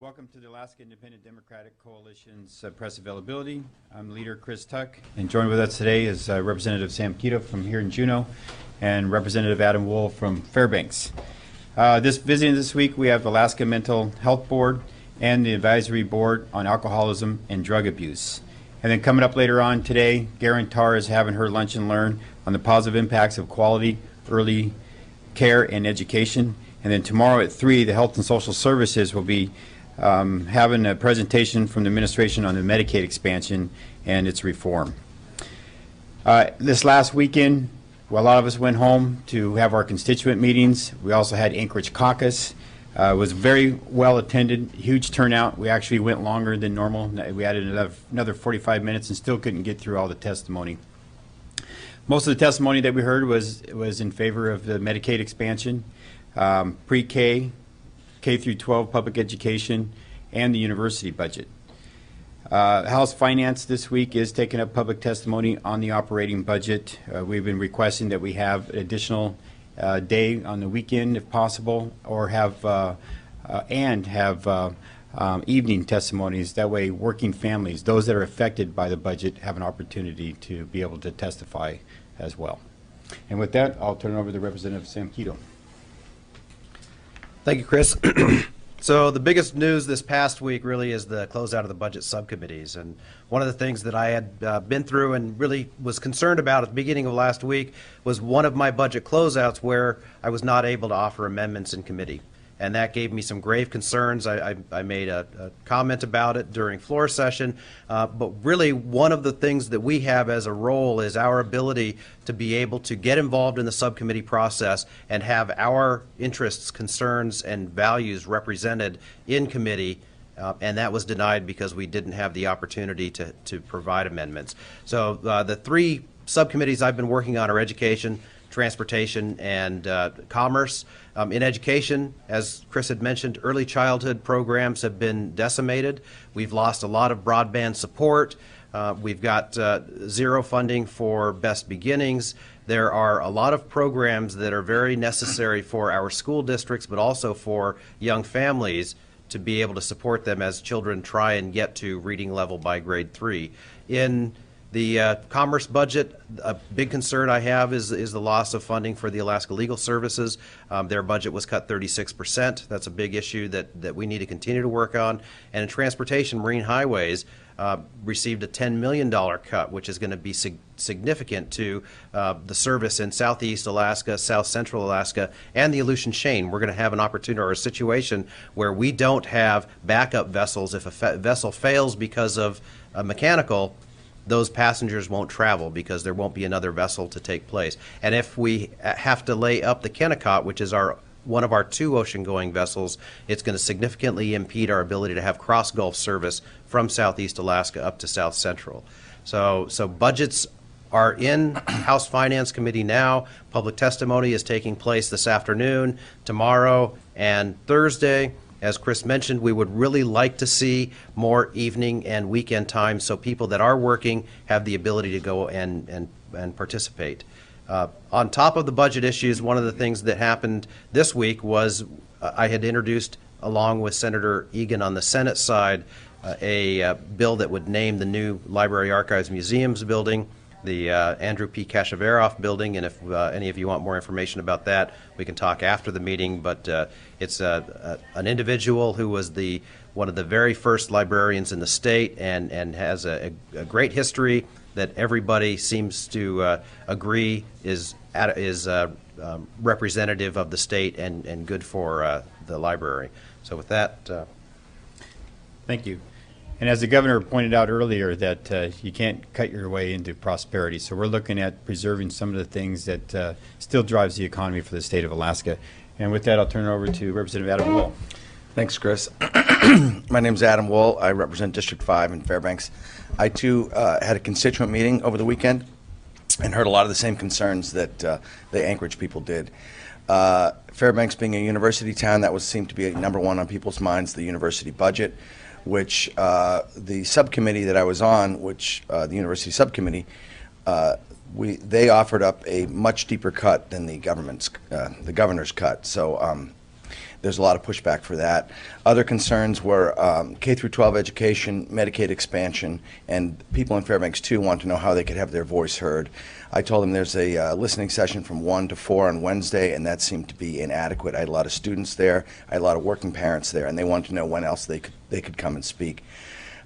Welcome to the Alaska Independent Democratic Coalition's press availability. I'm leader Chris Tuck, and joined with us today is Representative Sam Kito from here in Juneau and Representative Adam Wool from Fairbanks. Visiting this week, we have Alaska Mental Health Board and the Advisory Board on Alcoholism and Drug Abuse. And then coming up later on today, Garen Tarr is having her lunch and learn on the positive impacts of quality early care and education. And then tomorrow at 3, the Health and Social Services will be having a presentation from the administration on the Medicaid expansion and its reform. This last weekend, a lot of us went home to have our constituent meetings. We also had Anchorage Caucus. It was very well attended, huge turnout. We actually went longer than normal. We added another 45 minutes and still couldn't get through all the testimony. Most of the testimony that we heard was in favor of the Medicaid expansion, pre-K, K through 12 public education, and the university budget. House Finance this week is taking up public testimony on the operating budget. We've been requesting that we have an additional day on the weekend if possible, or have evening testimonies. That way working families, those that are affected by the budget, have an opportunity to be able to testify as well. And with that, I'll turn it over to Representative Sam Kito. Thank you, Chris. So the biggest news this past week really is the closeout of the budget subcommittees. And one of the things that I had been through and really was concerned about at the beginning of last week was one of my budget closeouts where I was not able to offer amendments in committee. And that gave me some grave concerns. I made a comment about it during floor session. But really, one of the things that we have as a role is our ability to be able to get involved in the subcommittee process and have our interests, concerns, and values represented in committee. And that was denied because we didn't have the opportunity to provide amendments. So the 3 subcommittees I've been working on are education, transportation, and commerce. In education, as Chris had mentioned, early childhood programs have been decimated. We've lost a lot of broadband support. We've got 0 funding for Best Beginnings. There are a lot of programs that are very necessary for our school districts, but also for young families to be able to support them as children try and get to reading level by grade 3. In the commerce budget, a big concern I have is the loss of funding for the Alaska Legal Services. Their budget was cut 36%. That's a big issue that we need to continue to work on. And in transportation, Marine Highways received a $10 million cut, which is going to be significant to the service in Southeast Alaska, South Central Alaska, and the Aleutian Chain. We're going to have an opportunity or a situation where we don't have backup vessels. If a vessel fails because of a mechanical, those passengers won't travel because there won't be another vessel to take place. And if we have to lay up the Kennecott, which is one of our 2 ocean-going vessels, it's going to significantly impede our ability to have cross-Gulf service from Southeast Alaska up to South Central. So budgets are in House Finance Committee now. Public testimony is taking place this afternoon, tomorrow, and Thursday. As Chris mentioned, we would really like to see more evening and weekend time so people that are working have the ability to go and participate. On top of the budget issues, one of the things that happened this week was I had introduced, along with Senator Egan on the Senate side, a bill that would name the new Library, Archives, Museums building the Andrew P. Kashaveroff building, and if any of you want more information about that, we can talk after the meeting. But it's an individual who was one of the very first librarians in the state and has a great history that everybody seems to agree is representative of the state and good for the library. So with that. Thank you. And as the governor pointed out earlier, that you can't cut your way into prosperity. So we're looking at preserving some of the things that still drives the economy for the state of Alaska. And with that, I'll turn it over to Representative Adam Wool. Thanks, Chris. My name is Adam Wool. I represent District 5 in Fairbanks. I, too, had a constituent meeting over the weekend and heard a lot of the same concerns that the Anchorage people did. Fairbanks being a university town, that seemed to be number 1 on people's minds, the university budget, which the subcommittee that I was on, which the university subcommittee, they offered up a much deeper cut than the governor's cut. So there's a lot of pushback for that. Other concerns were K through 12 education, Medicaid expansion, and people in Fairbanks too want to know how they could have their voice heard. I told them there's a listening session from 1 to 4 on Wednesday, and that seemed to be inadequate. I had a lot of students there, I had a lot of working parents there, and they wanted to know when else they could come and speak.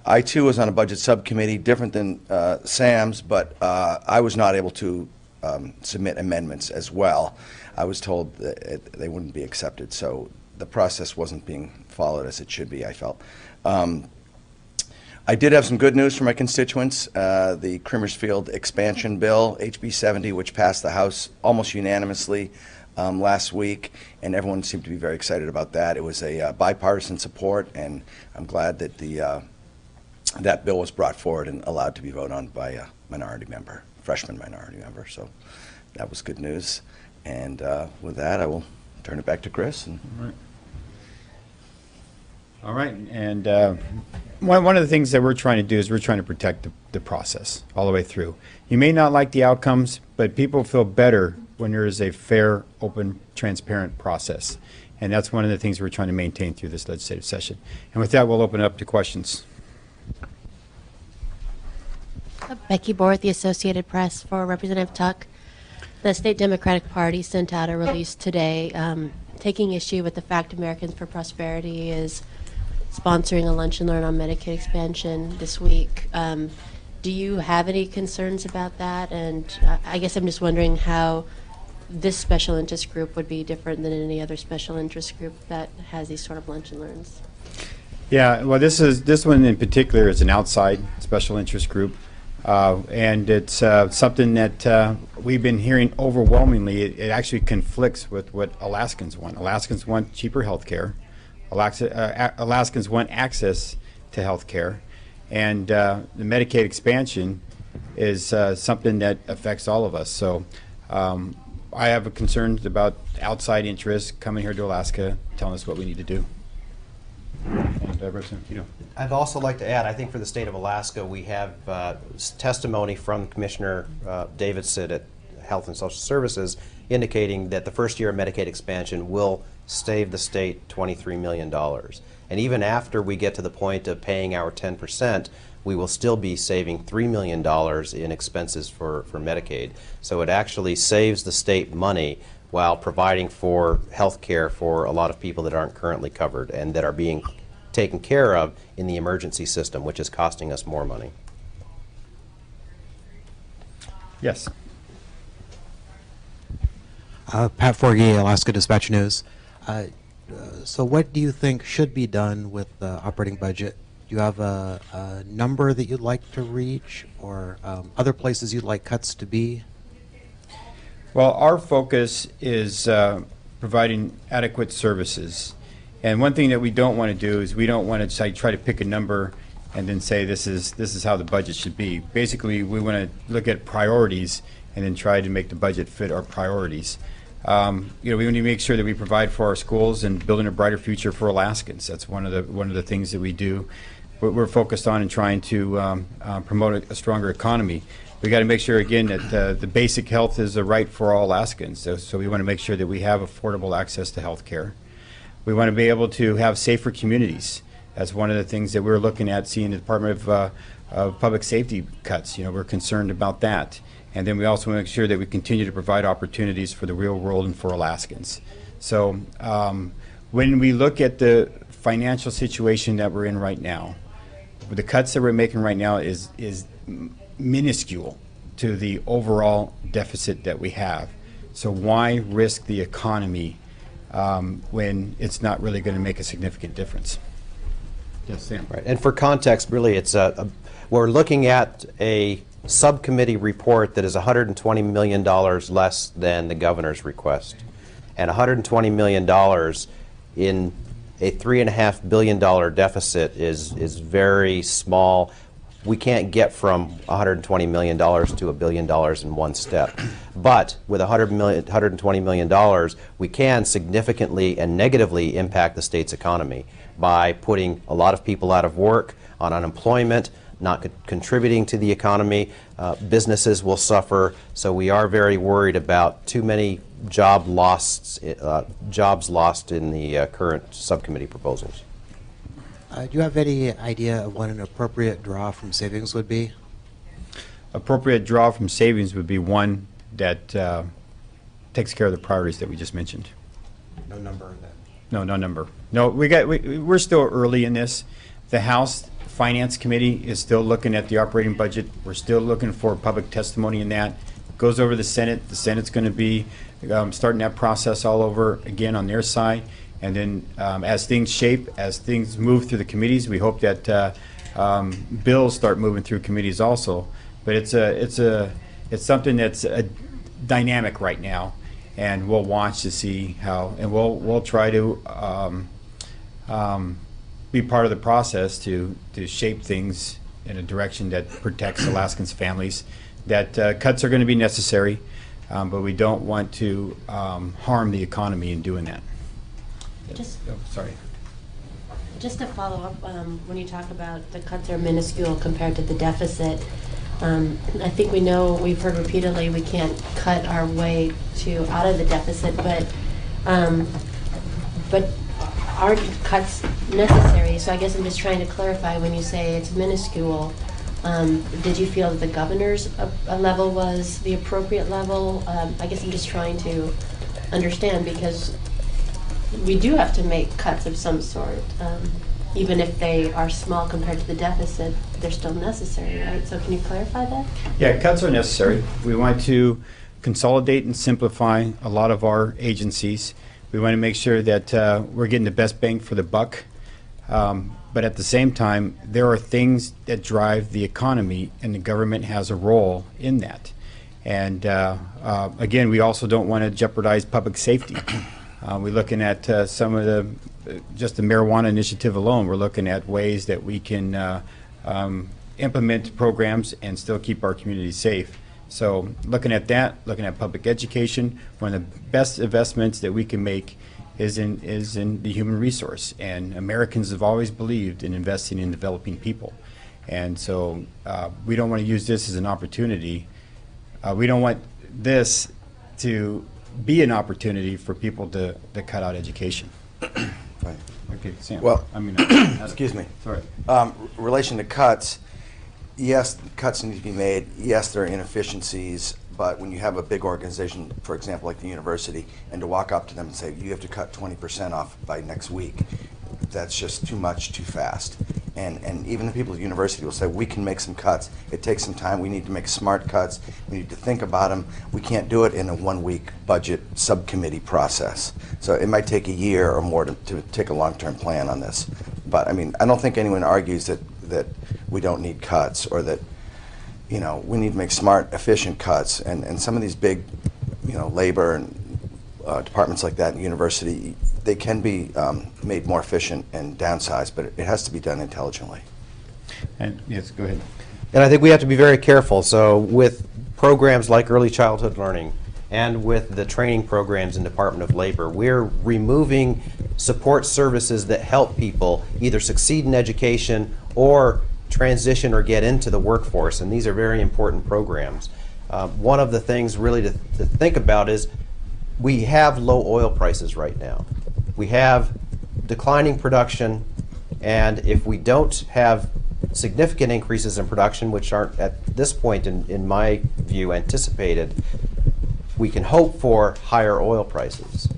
I too was on a budget subcommittee, different than Sam's, but I was not able to submit amendments as well. I was told that they wouldn't be accepted, so the process wasn't being followed as it should be, I felt. I did have some good news for my constituents. The Creamersfield expansion bill, HB 70, which passed the House almost unanimously last week, and everyone seemed to be very excited about that. It was a bipartisan support, and I'm glad that that bill was brought forward and allowed to be voted on by a minority member, freshman minority member. So that was good news. And with that, I will turn it back to Chris. And All right, and one of the things that we're trying to do is we're trying to protect the process all the way through. You may not like the outcomes, but people feel better when there is a fair, open, transparent process. And that's one of the things we're trying to maintain through this legislative session. And with that, we'll open it up to questions. Becky Bohr, the Associated Press, for Representative Tuck. The State Democratic Party sent out a release today taking issue with the fact Americans for Prosperity is sponsoring a lunch and learn on Medicaid expansion this week. Do you have any concerns about that? And I guess I'm just wondering how this special interest group would be different than any other special interest group that has these sort of lunch and learns. Yeah, well, this one in particular is an outside special interest group. And it's something that we've been hearing overwhelmingly. It actually conflicts with what Alaskans want. Alaskans want cheaper health care. Alaskans want access to health care. And the Medicaid expansion is something that affects all of us. So I have concerns about outside interests coming here to Alaska, telling us what we need to do. And Representative Kito. I'd also like to add, I think for the state of Alaska, we have testimony from Commissioner David Sid at Health and Social Services indicating that the first year of Medicaid expansion will save the state $23 million. And even after we get to the point of paying our 10%, we will still be saving $3 million in expenses for Medicaid. So it actually saves the state money while providing for health care for a lot of people that aren't currently covered and that are being taken care of in the emergency system, which is costing us more money. Yes. Pat Forgey, Alaska Dispatch News. So what do you think should be done with the operating budget? Do you have a number that you'd like to reach, or other places you'd like cuts to be? Well, our focus is providing adequate services. And one thing that we don't want to do is we don't want to try to pick a number and then say this is how the budget should be. Basically, we want to look at priorities and then try to make the budget fit our priorities. We want to make sure that we provide for our schools and building a brighter future for Alaskans. That's one of the things that we do. We're focused on and trying to promote a stronger economy. We got to make sure again that the basic health is a right for all Alaskans. So we want to make sure that we have affordable access to health care. We want to be able to have safer communities. That's one of the things that we're looking at, seeing the Department of Public Safety cuts. We're concerned about that. And then we also want to make sure that we continue to provide opportunities for the real world and for Alaskans. So when we look at the financial situation that we're in right now, the cuts that we're making right now is minuscule to the overall deficit that we have. So why risk the economy when it's not really going to make a significant difference? Yes, Sam. Right. And for context, really, it's we're looking at a subcommittee report that is $120 million less than the governor's request. And $120 million in a $3.5 billion deficit is very small. We can't get from $120 million to $1 billion in one step. But with $120 million, we can significantly and negatively impact the state's economy by putting a lot of people out of work, on unemployment, not contributing to the economy. Businesses will suffer. So we are very worried about too many jobs lost in the current subcommittee proposals. Do you have any idea of what an appropriate draw from savings would be? Appropriate draw from savings would be one that takes care of the priorities that we just mentioned. No number then. No, no number. No, we're still early in this. The House Finance Committee is still looking at the operating budget. We're still looking for public testimony in that. Goes over the Senate. The Senate's going to be starting that process all over again on their side. And then as things shape, as things move through the committees, we hope that bills start moving through committees also. But it's something that's dynamic right now, and we'll watch to see how, and we'll try to be part of the process to shape things in a direction that protects Alaskans' families. That cuts are going to be necessary, but we don't want to harm the economy in doing that. Sorry. Just to follow up, when you talk about the cuts are minuscule compared to the deficit, I think we've heard repeatedly we can't cut our way out of the deficit, but are cuts necessary? So I guess I'm just trying to clarify, when you say it's minuscule, did you feel that the governor's level was the appropriate level? I guess I'm just trying to understand, because we do have to make cuts of some sort. Even if they are small compared to the deficit, they're still necessary, right? So can you clarify that? Yeah, cuts are necessary. We want to consolidate and simplify a lot of our agencies. We want to make sure that we're getting the best bang for the buck. But at the same time, there are things that drive the economy, and the government has a role in that. And again, we also don't want to jeopardize public safety. We're looking at some of just the marijuana initiative alone. We're looking at ways that we can implement programs and still keep our communities safe. So looking at that, looking at public education, one of the best investments that we can make is in the human resource. And Americans have always believed in investing in developing people. And so we don't want to use this as an opportunity. We don't want this to be an opportunity for people to cut out education. Right. Okay, Sam. Well, excuse me. Sorry. Relation to cuts, yes, cuts need to be made. Yes, there are inefficiencies, but when you have a big organization, for example, like the university, and to walk up to them and say, you have to cut 20% off by next week, that's just too much, too fast. And even the people at the university will say, we can make some cuts. It takes some time. We need to make smart cuts. We need to think about them. We can't do it in a one-week budget subcommittee process. So it might take a year or more to take a long-term plan on this. But I mean, I don't think anyone argues that we don't need cuts, or that, you know, we need to make smart, efficient cuts. And some of these big, you know, labor and departments like that in university, they can be made more efficient and downsized, but it has to be done intelligently. And yes, go ahead. And I think we have to be very careful. So with programs like early childhood learning and with the training programs in Department of Labor, we're removing support services that help people either succeed in education or transition or get into the workforce. And these are very important programs. One of the things really to think about is we have low oil prices right now. We have declining production, and if we don't have significant increases in production, which aren't at this point in my view anticipated, we can hope for higher oil prices.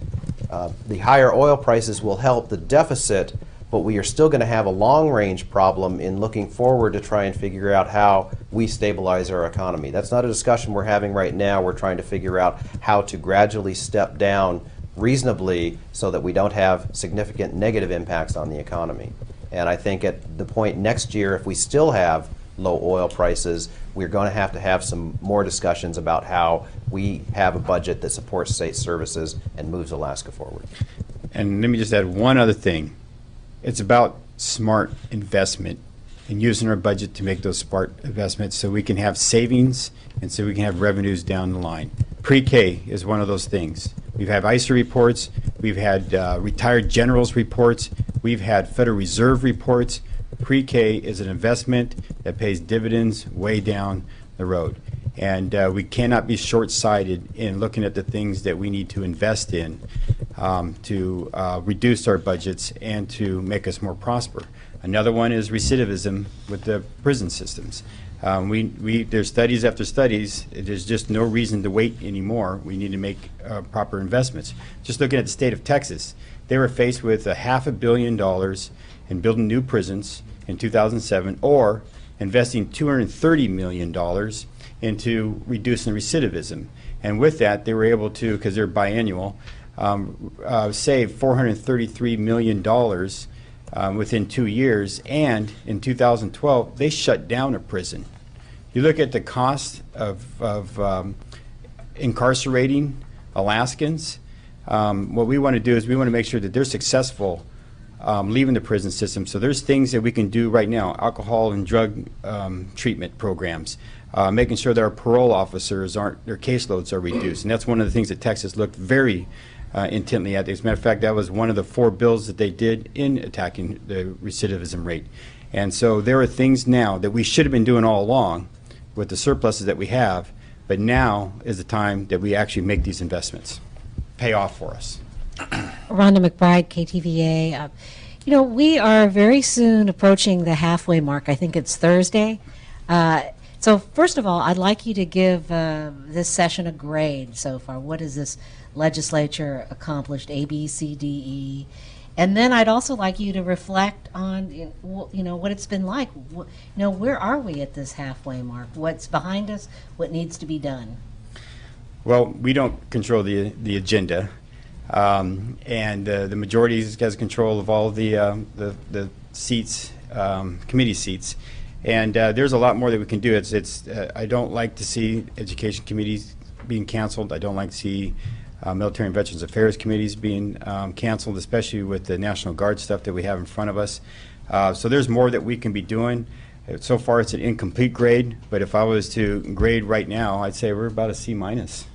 The higher oil prices will help the deficit, but we are still going to have a long-range problem in looking forward to try and figure out how we stabilize our economy. That's not a discussion we're having right now. We're trying to figure out how to gradually step down reasonably so that we don't have significant negative impacts on the economy. And I think at the point next year, if we still have low oil prices, we're going to have some more discussions about how we have a budget that supports state services and moves Alaska forward. And let me just add one other thing. It's about smart investment and using our budget to make those smart investments so we can have savings and so we can have revenues down the line. Pre-K is one of those things. We've had ICER reports, we've had retired generals reports, we've had Federal Reserve reports. Pre-K is an investment that pays dividends way down the road. And we cannot be short-sighted in looking at the things that we need to invest in to reduce our budgets and to make us more prosper. Another one is recidivism with the prison systems. There's studies after studies. There's just no reason to wait anymore. We need to make proper investments. Just looking at the state of Texas, they were faced with $500 million in building new prisons in 2007, or investing $230 million into reducing recidivism. And with that, they were able to, because they're biannual, save $433 million within 2 years. And in 2012, they shut down a prison. You look at the cost of incarcerating Alaskans. What we want to do is we want to make sure that they're successful leaving the prison system. So there's things that we can do right now, alcohol and drug treatment programs, making sure that our parole officers their caseloads are reduced. And that's one of the things that Texas looked very intently at. As a matter of fact, that was one of the 4 bills that they did in attacking the recidivism rate. And so there are things now that we should have been doing all along with the surpluses that we have, but now is the time that we actually make these investments pay off for us. Rhonda McBride, KTVA. We are very soon approaching the halfway mark. I think it's Thursday. So first of all, I'd like you to give this session a grade so far. What has this legislature accomplished, A, B, C, D, E? And then I'd also like you to reflect on, what it's been like. Where are we at this halfway mark? What's behind us? What needs to be done? Well, we don't control the agenda. And the majority has control of all the seats, committee seats, and there's a lot more that we can do. I don't like to see education committees being canceled. I don't like to see military and veterans affairs committees being canceled, especially with the National Guard stuff that we have in front of us. So there's more that we can be doing. So far, it's an incomplete grade, but if I was to grade right now, I'd say we're about a C minus.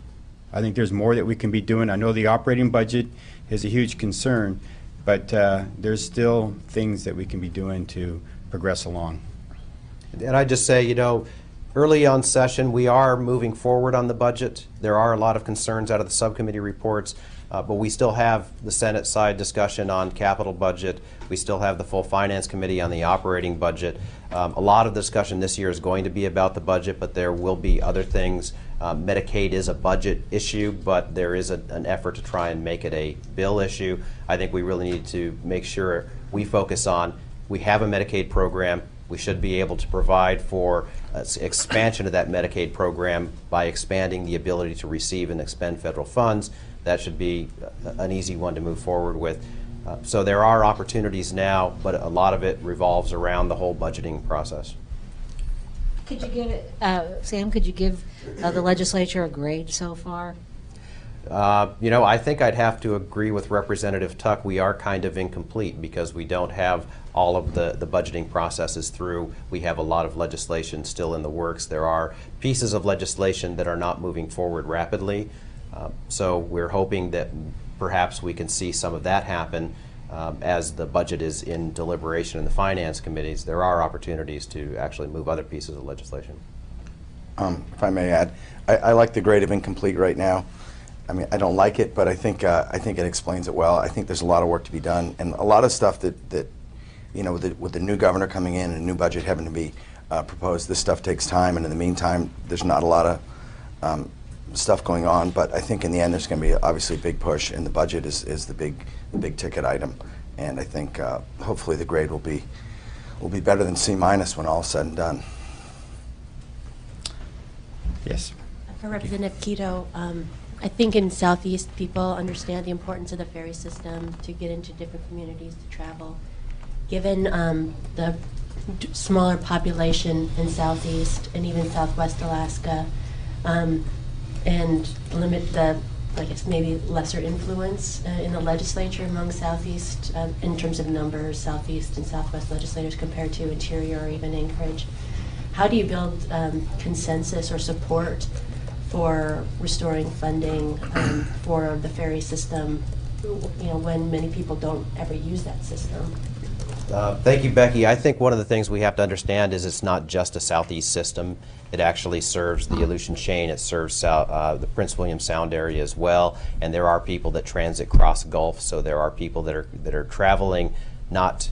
I think there's more that we can be doing. I know the operating budget is a huge concern, but there's still things that we can be doing to progress along. And I just say, early on session, we are moving forward on the budget. There are a lot of concerns out of the subcommittee reports, but we still have the Senate side discussion on capital budget. We still have the full Finance Committee on the operating budget. A lot of the discussion this year is going to be about the budget, but there will be other things. Medicaid is a budget issue, but there is an effort to try and make it a bill issue. I think we really need to make sure we focus on, we have a Medicaid program. We should be able to provide for expansion of that Medicaid program by expanding the ability to receive and expend federal funds. That should be an easy one to move forward with. So there are opportunities now, but a lot of it revolves around the whole budgeting process. Could you give Sam, could you give the legislature a grade so far? I think I'd have to agree with Representative Tuck. We are kind of incomplete because we don't have all of the budgeting processes through. We have a lot of legislation still in the works. There are pieces of legislation that are not moving forward rapidly. So we're hoping that perhaps we can see some of that happen as the budget is in deliberation in the finance committees. There are opportunities to actually move other pieces of legislation. If I may add, I like the grade of incomplete right now. I mean, I don't like it, but I think it explains it well. I think there's a lot of work to be done, and a lot of stuff that with the new governor coming in and a new budget having to be proposed, this stuff takes time, and in the meantime, there's not a lot of stuff going on. But I think in the end, there's going to be obviously a big push, and the budget is the big ticket item, and I think hopefully the grade will be better than C minus when all is said and done. Yes. For Representative Kito, I think in Southeast, people understand the importance of the ferry system to get into different communities to travel. Given the smaller population in Southeast and even Southwest Alaska, and limit the, I guess, maybe lesser influence in the legislature among Southeast in terms of numbers, Southeast and Southwest legislators compared to Interior or even Anchorage. How do you build consensus or support for restoring funding for the ferry system, when many people don't ever use that system? Thank you, Becky. I think one of the things we have to understand is it's not just a southeast system. It actually serves the Aleutian Chain. It serves the Prince William Sound area as well. And there are people that transit cross Gulf, so there are people that are traveling not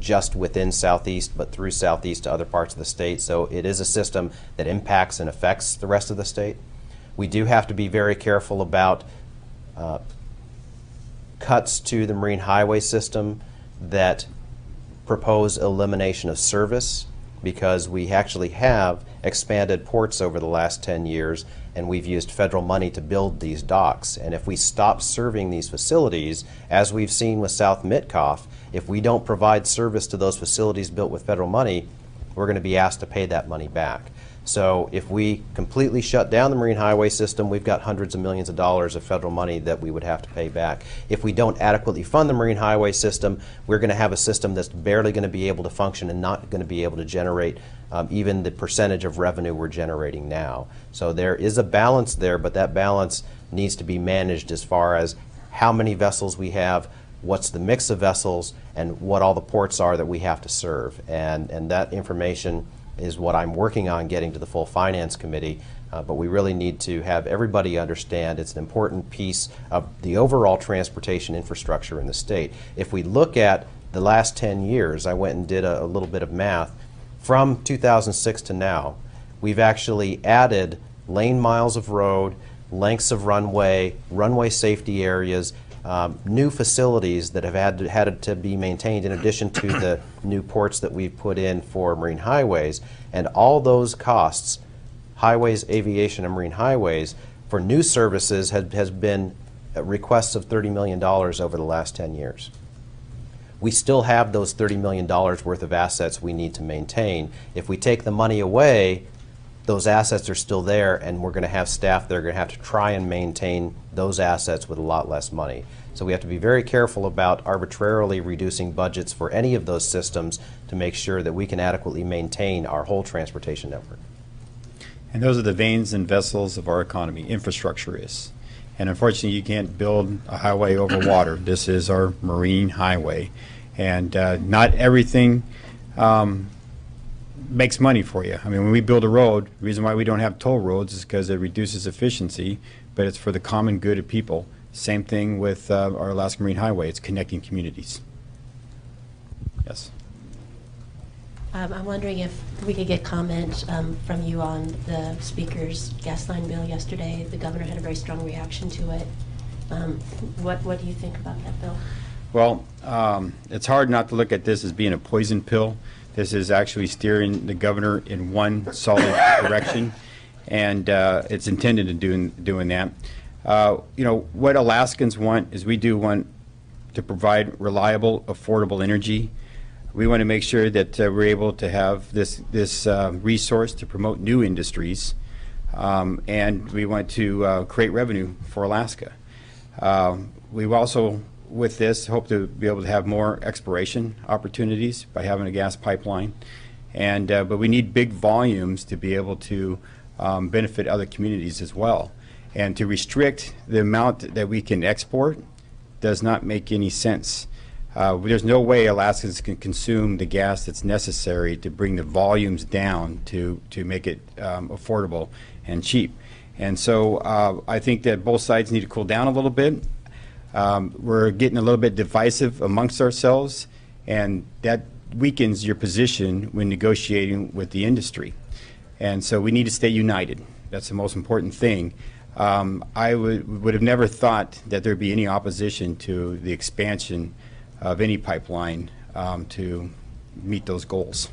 just within Southeast, but through Southeast to other parts of the state. So it is a system that impacts and affects the rest of the state. We do have to be very careful about cuts to the marine highway system that propose elimination of service, because we actually have expanded ports over the last 10 years, and we've used federal money to build these docks. And if we stop serving these facilities, as we've seen with South Mitkoff, if we don't provide service to those facilities built with federal money, we're going to be asked to pay that money back. So if we completely shut down the marine highway system, we've got hundreds of millions of dollars of federal money that we would have to pay back. If we don't adequately fund the marine highway system, we're going to have a system that's barely going to be able to function and not going to be able to generate even the percentage of revenue we're generating now. So there is a balance there, but that balance needs to be managed as far as how many vessels we have, what's the mix of vessels, and what all the ports are that we have to serve. And that information is what I'm working on getting to the full Finance Committee, but we really need to have everybody understand it's an important piece of the overall transportation infrastructure in the state. If we look at the last 10 years, I went and did a little bit of math, from 2006 to now, we've actually added lane miles of road, lengths of runway, runway safety areas, new facilities that have had to be maintained in addition to the new ports that we've put in for marine highways. And all those costs, highways, aviation, and marine highways, for new services has been requests of $30 million over the last 10 years. We still have those $30 million worth of assets we need to maintain. If we take the money away, those assets are still there, and we're going to have staff that are going to have to try and maintain those assets with a lot less money. So we have to be very careful about arbitrarily reducing budgets for any of those systems to make sure that we can adequately maintain our whole transportation network. And those are the veins and vessels of our economy. Infrastructure is. And unfortunately, you can't build a highway over water. This is our marine highway. And not everything makes money for you. I mean, when we build a road, the reason why we don't have toll roads is because it reduces efficiency, but it's for the common good of people. Same thing with our Alaska Marine Highway. It's connecting communities. Yes. I'm wondering if we could get comment from you on the Speaker's gas line bill yesterday. The governor had a very strong reaction to it. What do you think about that bill? Well, it's hard not to look at this as being a poison pill. This is actually steering the governor in one solid direction, and it's intended to doing that. You know, what Alaskans want is we do want to provide reliable, affordable energy. We want to make sure that we're able to have this resource to promote new industries, and we want to create revenue for Alaska. We also, with this, hope to be able to have more exploration opportunities by having a gas pipeline, and but we need big volumes to be able to benefit other communities as well. And to restrict the amount that we can export does not make any sense. There's no way Alaskans can consume the gas that's necessary to bring the volumes down to make it affordable and cheap. And so I think that both sides need to cool down a little bit. We're getting a little bit divisive amongst ourselves, and that weakens your position when negotiating with the industry. And so we need to stay united. That's the most important thing. I would have never thought that there'd be any opposition to the expansion of any pipeline to meet those goals.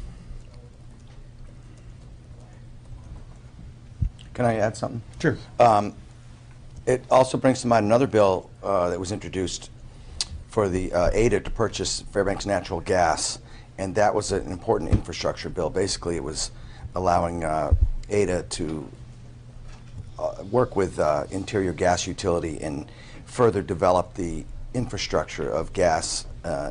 Can I add something? Sure. It also brings to mind another bill that was introduced for the ADA to purchase Fairbanks natural gas, and that was an important infrastructure bill. Basically, it was allowing ADA to work with Interior Gas Utility and further develop the infrastructure of gas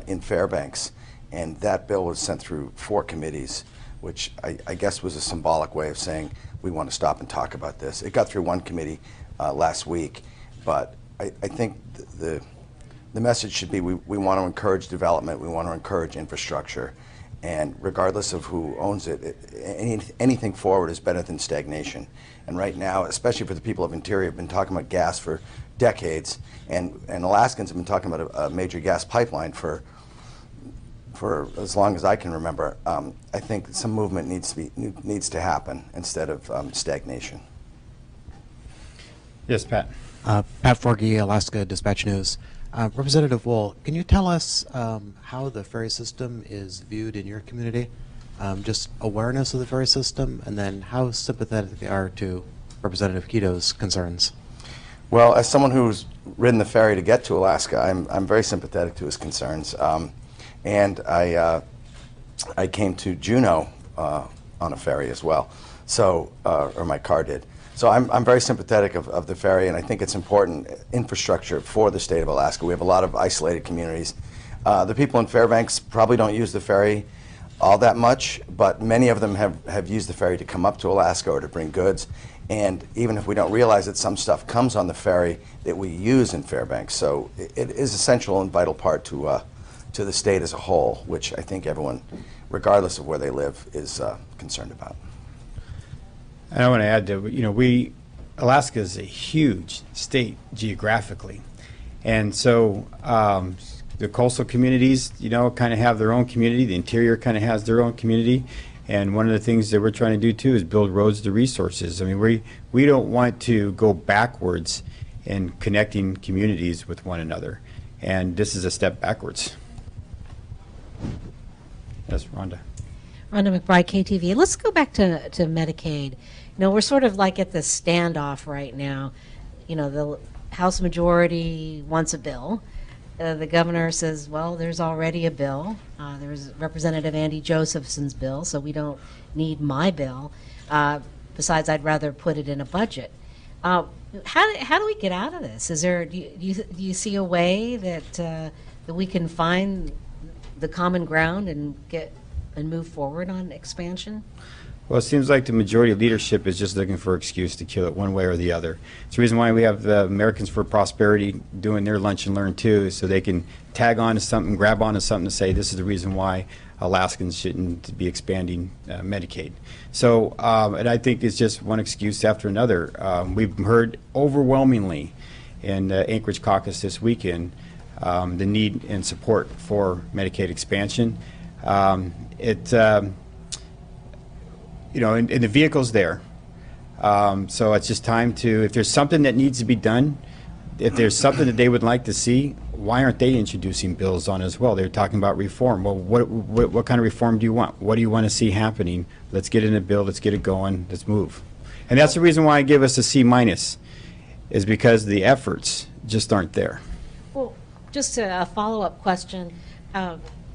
in Fairbanks. And that bill was sent through 4 committees, which I guess was a symbolic way of saying we want to stop and talk about this. It got through one committee last week, but I think the the message should be we want to encourage development, we want to encourage infrastructure, and regardless of who owns it, anything forward is better than stagnation. And right now, especially for the people of Interior, have been talking about gas for decades, and Alaskans have been talking about a major gas pipeline for as long as I can remember. I think some movement needs to happen instead of stagnation. Yes, Pat. Pat Forgy, Alaska Dispatch News. Representative Wool, can you tell us how the ferry system is viewed in your community? Just awareness of the ferry system, and then how sympathetic they are to Representative Kito's concerns. Well, as someone who's ridden the ferry to get to Alaska, I'm very sympathetic to his concerns. And I came to Juneau on a ferry as well, so or my car did. So I'm very sympathetic of the ferry, and I think it's important infrastructure for the state of Alaska. We have a lot of isolated communities. The people in Fairbanks probably don't use the ferry all that much, but many of them have used the ferry to come up to Alaska or to bring goods. And even if we don't realize it, some stuff comes on the ferry that we use in Fairbanks. So it is essential and vital part to the state as a whole, which I think everyone, regardless of where they live, is concerned about. And I want to add that, Alaska is a huge state geographically. And so the coastal communities, kind of have their own community. The interior kind of has their own community. And one of the things that we're trying to do, too, is build roads to resources. I mean, we don't want to go backwards in connecting communities with one another. And this is a step backwards. Yes, Rhonda. Rhonda McBride, KTVA. Let's go back to Medicaid. We're sort of like at the standoff right now. The House majority wants a bill. The governor says, well, there's already a bill. There's Representative Andy Josephson's bill, so we don't need my bill. Besides, I'd rather put it in a budget. How do we get out of this? Do you see a way that we can find the common ground and move forward on expansion? Well, it seems like the majority leadership is just looking for an excuse to kill it one way or the other. It's the reason why we have the Americans for Prosperity doing their lunch and learn too, so they can tag on to something, grab onto something to say this is the reason why Alaskans shouldn't be expanding Medicaid. So, and I think it's just one excuse after another. We've heard overwhelmingly in the Anchorage caucus this weekend the need and support for Medicaid expansion. And the vehicle's there. So it's just time to, if there's something that needs to be done, if there's something that they would like to see, why aren't they introducing bills on as well? They're talking about reform. Well, what kind of reform do you want? What do you want to see happening? Let's get in a bill, let's get it going, let's move. And that's the reason why I give us a C-, is because the efforts just aren't there. Well, just a follow-up question.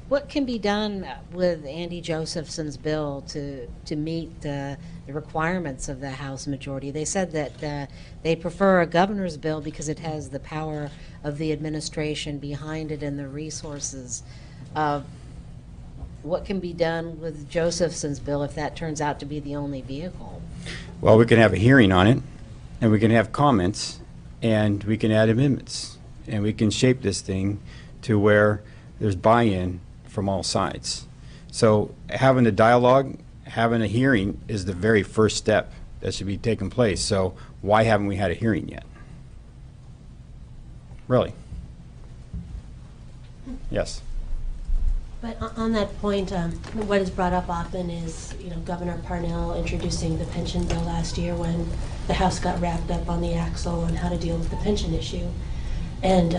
What can be done with Andy Josephson's bill to meet the requirements of the House majority? They said that they prefer a governor's bill because it has the power of the administration behind it and the resources. What can be done with Josephson's bill if that turns out to be the only vehicle? Well, we can have a hearing on it, and we can have comments, and we can add amendments, and we can shape this thing to where there's buy-in from all sides. So having the dialogue, having a hearing is the very first step that should be taking place. So why haven't we had a hearing yet? Really? Yes. But on that point, what is brought up often is, Governor Parnell introducing the pension bill last year when the House got wrapped up on the axle on how to deal with the pension issue. And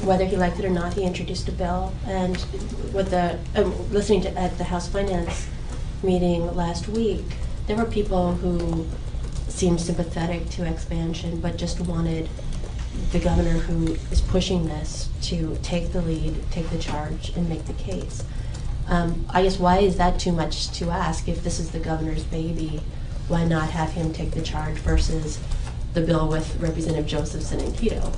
whether he liked it or not, he introduced a bill. And with listening at the House Finance meeting last week, there were people who seemed sympathetic to expansion, but just wanted the governor who is pushing this to take the lead, take the charge, and make the case. I guess, why is that too much to ask? If this is the governor's baby, why not have him take the charge versus the bill with Representative Josephson and Kito?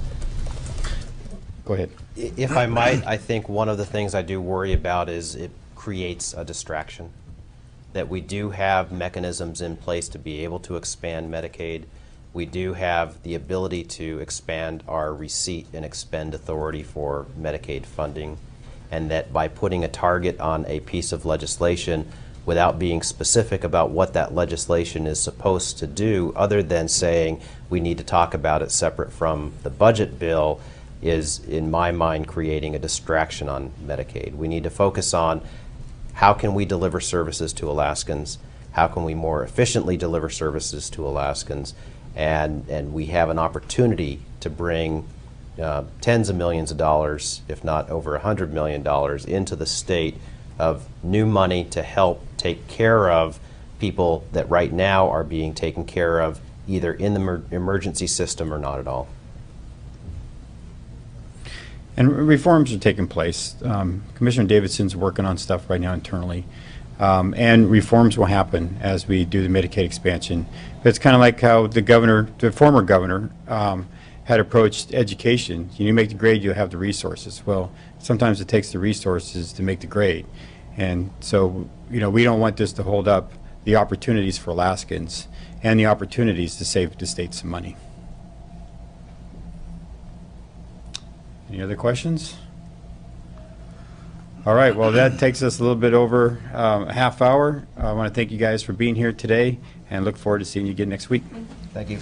Go ahead. If I might, I think one of the things I do worry about is it creates a distraction. That we do have mechanisms in place to be able to expand Medicaid, We do have the ability to expand our receipt and expend authority for Medicaid funding, and that by putting a target on a piece of legislation without being specific about what that legislation is supposed to do, other than saying we need to talk about it separate from the budget bill, is, in my mind, creating a distraction on Medicaid. We need to focus on how can we deliver services to Alaskans, how can we more efficiently deliver services to Alaskans, and we have an opportunity to bring tens of millions of dollars, if not over $100 million, into the state of new money to help take care of people that right now are being taken care of either in the emergency system or not at all. And reforms are taking place. Commissioner Davidson's working on stuff right now internally. And reforms will happen as we do the Medicaid expansion. But it's kind of like how the former governor, had approached education. You make the grade, you'll have the resources. Well, sometimes it takes the resources to make the grade. And so, we don't want this to hold up the opportunities for Alaskans and the opportunities to save the state some money. Any other questions? All right, well, that takes us a little bit over a half hour. I want to thank you guys for being here today and look forward to seeing you again next week. Thank you.